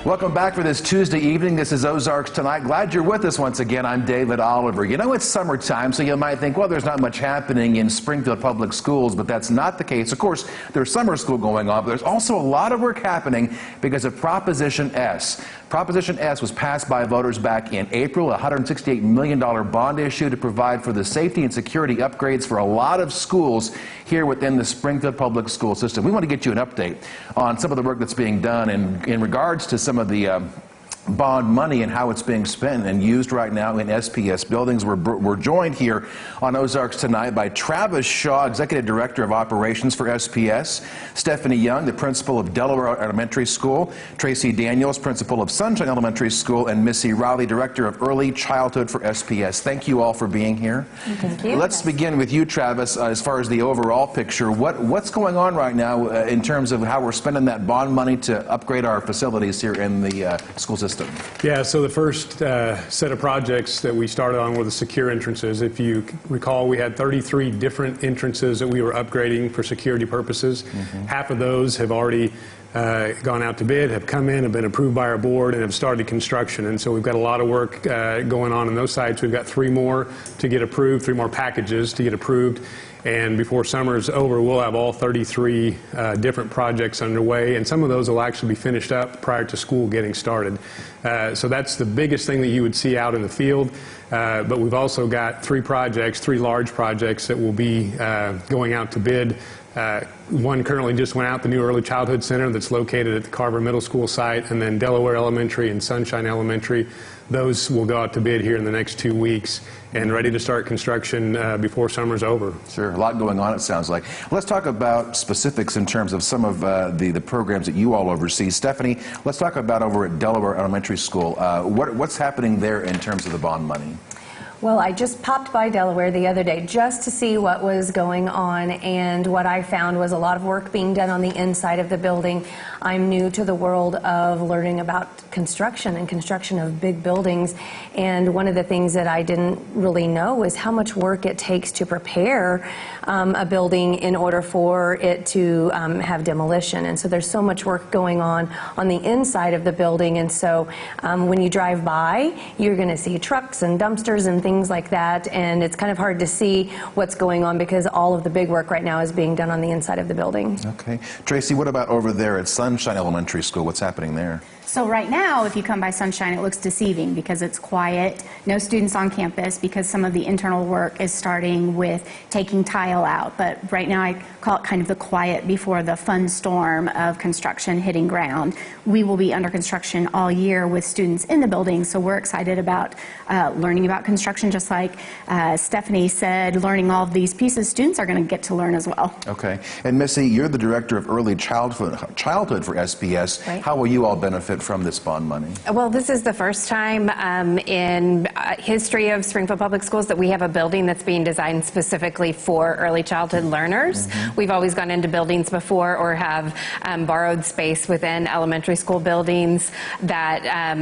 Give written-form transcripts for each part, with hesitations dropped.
Welcome back for this Tuesday evening. This is Ozarks Tonight. Glad you're with us once again. I'm David Oliver. You know, it's summertime, so you might think, well, there's not much happening in Springfield Public Schools, but that's not the case. Of course, there's summer school going on, but there's also a lot of work happening because of Proposition S. Proposition S was passed by voters back in April, a $168 million bond issue to provide for the safety and security upgrades for a lot of schools here within the Springfield Public School system. We want to get you an update on some of the work that's being done in regards to some of the bond money and how it's being spent and used right now in SPS buildings. We're joined here on Ozarks Tonight by Travis Shaw, Executive Director of Operations for SPS, Stephanie Young, the Principal of Delaware Elementary School, Tracy Daniels, Principal of Sunshine Elementary School, and Missy Riley, Director of Early Childhood for SPS. Thank you all for being here. Thank you. Let's begin with you, Travis, as far as the overall picture. What's going on right now in terms of how we're spending that bond money to upgrade our facilities here in the school system? Yeah, so the first set of projects that we started on were the secure entrances. If you recall, we had 33 different entrances that we were upgrading for security purposes. Half of those have already gone out to bid, have come in, have been approved by our board, and have started construction. And so we've got a lot of work going on those sites. We've got 3 more to get approved, 3 more packages to get approved. And before summer is over, we'll have all 33 different projects underway, and some of those will actually be finished up prior to school getting started. So that's the biggest thing that you would see out in the field. But we've also got 3 projects, 3 large projects that will be going out to bid. One currently just went out, the new Early Childhood Center that's located at the Carver Middle School site, and then Delaware Elementary and Sunshine Elementary. Those will go out to bid here in the next 2 weeks and ready to start construction before summer's over. Sure, a lot going on, it sounds like. Let's talk about specifics in terms of some of the programs that you all oversee. Stephanie, let's talk about over at Delaware Elementary School. What's happening there in terms of the bond money? Well, I just popped by Delaware the other day just to see what was going on, and what I found was a lot of work being done on the inside of the building. I'm new to the world of learning about construction and construction of big buildings, and one of the things that I didn't really know is how much work it takes to prepare a building in order for it to have demolition. And so there's so much work going on the inside of the building, and so when you drive by, you're going to see trucks and dumpsters and things like that, and it's kind of hard to see what's going on because all of the big work right now is being done on the inside of the building. Okay. Tracy, what about over there at Sunshine Elementary School? What's happening there? So right now, if you come by Sunshine, it looks deceiving because it's quiet, no students on campus because some of the internal work is starting with taking tile out. But right now, I call it kind of the quiet before the fun storm of construction hitting ground. We will be under construction all year with students in the building, so we're excited about learning about construction, just like Stephanie said, learning all of these pieces. Students are going to get to learn as well. Okay. And Missy, you're the Director of Early Childhood for SPS. Right. How will you all benefit from this bond money? Well, this is the first time in history of Springfield Public Schools that we have a building that's being designed specifically for early childhood learners. We've always gone into buildings before or have borrowed space within elementary school buildings that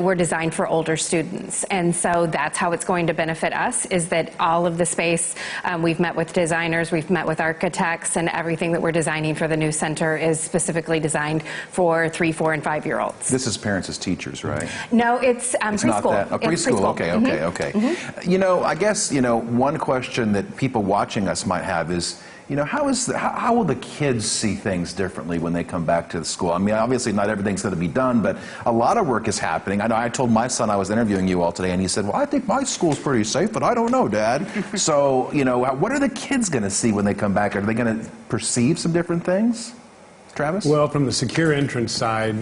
were designed for older students. And so that's how it's going to benefit us, is that all of the space, we've met with designers, we've met with architects, and everything that we're designing for the new center is specifically designed for 3-, 4-, and 5-year-olds. This is parents as teachers, right? No, it's preschool. It's not that. Oh, preschool. Okay. You know, I guess, one question that people watching us might have is, how will the kids see things differently when they come back to the school? I mean, obviously not everything's going to be done, but a lot of work is happening. I know I told my son, I was interviewing you all today, and he said, well, I think my school's pretty safe, but I don't know, Dad. So, what are the kids going to see when they come back? Are they going to perceive some different things? Travis? Well, from the secure entrance side,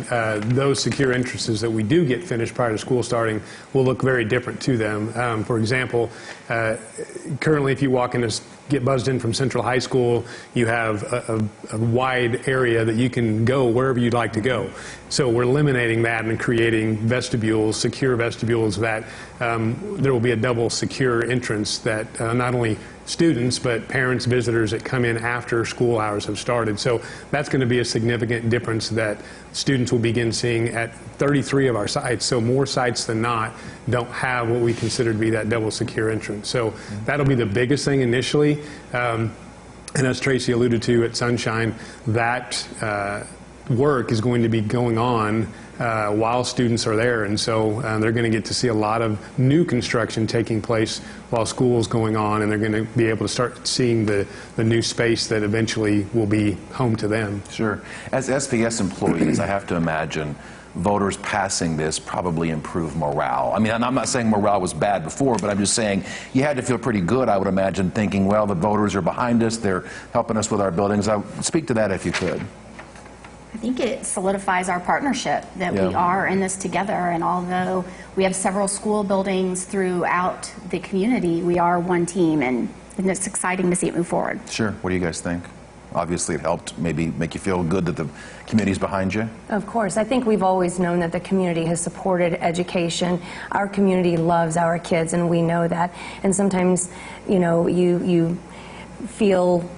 those secure entrances that we do get finished prior to school starting will look very different to them. For example, currently if you walk in to get buzzed in from Central High School, you have a wide area that you can go wherever you'd like to go. So we're eliminating that and creating vestibules, secure vestibules that there will be a double secure entrance that not only students, but parents, visitors that come in after school hours have started. So that's going to be a significant difference that students will begin seeing at 33 of our sites. So more sites than not don't have what we consider to be that double secure entrance. So that'll be the biggest thing initially. And as Tracy alluded to at Sunshine, that work is going to be going on while students are there, and so they're going to get to see a lot of new construction taking place while school is going on, and they're going to be able to start seeing the new space that eventually will be home to them. Sure. As SPS employees, I have to imagine voters passing this probably improved morale. I mean, I'm not saying morale was bad before, but I'm just saying you had to feel pretty good, I would imagine, thinking, well, the voters are behind us, they're helping us with our buildings. Speak to that if you could. I think it solidifies our partnership that we are in this together, and although we have several school buildings throughout the community, we are one team, and it's exciting to see it move forward. Sure. What do you guys think? Obviously, it helped maybe make you feel good that the community's behind you. Of course. I think we've always known that the community has supported education. Our community loves our kids, and we know that. And sometimes, you know, you feel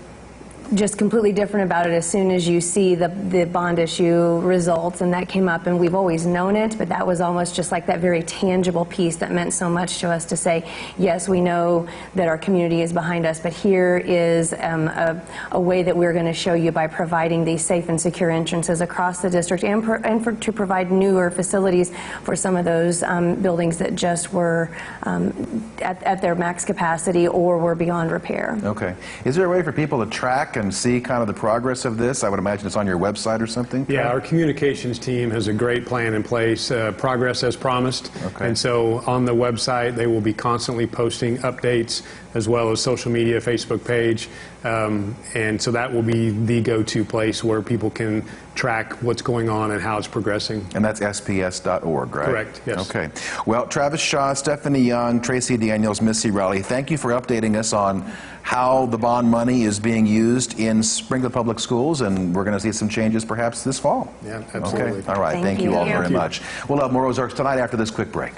just completely different about it as soon as you see the bond issue results, and that came up, and we've always known it, but that was almost just like that very tangible piece that meant so much to us to say, yes, we know that our community is behind us, but here is a way that we're going to show you by providing these safe and secure entrances across the district, and to provide newer facilities for some of those buildings that just were at their max capacity or were beyond repair. Okay. Is there a way for people to track and see kind of the progress of this? I would imagine it's on your website or something? Yeah, our communications team has a great plan in place, progress as promised. Okay. And so on the website, they will be constantly posting updates as well as social media, Facebook page. And so that will be the go-to place where people can track what's going on and how it's progressing. And that's SPS.org, right? Correct, yes. Okay. Well, Travis Shaw, Stephanie Young, Tracy Daniels, Missy Rowley, thank you for updating us on how the bond money is being used in Springfield Public Schools, and we're going to see some changes perhaps this fall. Yeah, absolutely. Okay. All right. Thank you all very much. We'll have more Ozarks Tonight after this quick break.